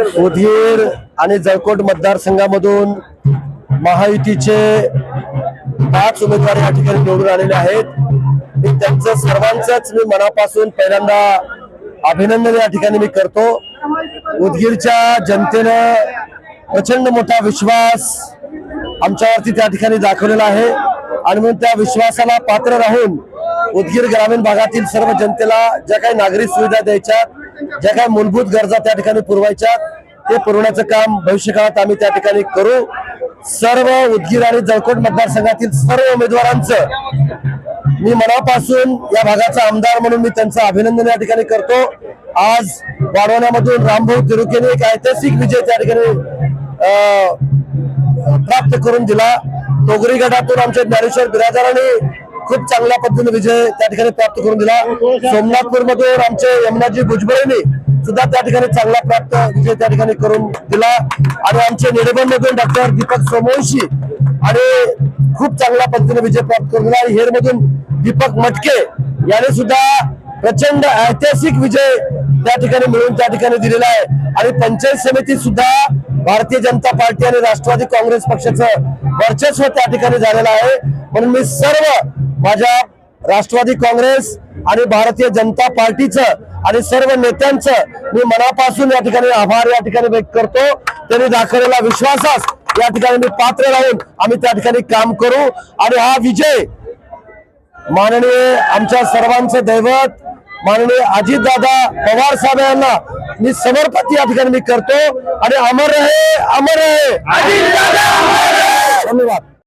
उदगीर आणि जळकोट मतदारसंघामधून महायुतीचे 5 उमेदवार या ठिकाणी निवडून आलेले आहेत। मी त्यांचं सर्वांचंच मी मनापासून पहिल्यांदा अभिनंदन या ठिकाणी मी करतो। उदगीरच्या जनतेनं प्रचंड मोठा विश्वास आमच्यावरती त्या ठिकाणी दाखवलेला आहे आणि म्हणून त्या विश्वासाला पात्र राहून उदगीर ग्रामीण भागातील सर्व जनतेला ज्या काही नागरी सुविधा द्यायच्या, ज्या काही मूलभूत गरजा त्या ठिकाणी पुरवायच्या, ते पुरवण्याचं काम भविष्यकाळात आम्ही त्या ठिकाणी करू। सर्व उदगीर आणि जळकोट मतदारसंघातील सर्व उमेदवारांचं मी मनापासून या भागाचा आमदार म्हणून मी त्यांचं अभिनंदन या ठिकाणी करतो। आज वाढवण्यामधून रामभाऊ तिरुकेने एक ऐतिहासिक विजय त्या ठिकाणी प्राप्त करून दिला। तोगरी गटातून आमच्या ज्ञानेश्वर बिराजदारांनी खूप चांगल्या पद्धतीने विजय त्या ठिकाणी प्राप्त करून दिला। सोमनाथपूर मधून आमचे यमुनाजी भुजबळांनी सुद्धा त्या ठिकाणी चांगला प्राप्त विजय त्या ठिकाणी करून दिला आणि आमचे निडेबन मधून डॉक्टर दीपक सोमवंशी आणि खूप चांगल्या पद्धतीने विजय प्राप्त करून दिला आणि हेर मधून दीपक मटके याने सुद्धा प्रचंड ऐतिहासिक विजय त्या ठिकाणी मिळून त्या ठिकाणी दिलेला आहे आणि पंचायत समिती सुद्धा भारतीय जनता पार्टी आणि राष्ट्रवादी काँग्रेस पक्षाचं वर्चस्व त्या ठिकाणी झालेलं आहे। म्हणून मी सर्व माझ्या राष्ट्रवादी काँग्रेस आणि भारतीय जनता पार्टीचं आणि सर्व नेत्यांचं मी मनापासून या ठिकाणी आभार या ठिकाणी व्यक्त करतो। त्यांनी दाखवलेला विश्वासास या ठिकाणी मी पात्र राहून आम्ही त्या ठिकाणी काम करू आणि हा विजय माननीय आमच्या सर्वांचं दैवत माननीय अजितदादा पवार साहेब यांना मी समर्पित या ठिकाणी मी करतो आणि अमर रहे अजितदादा। धन्यवाद।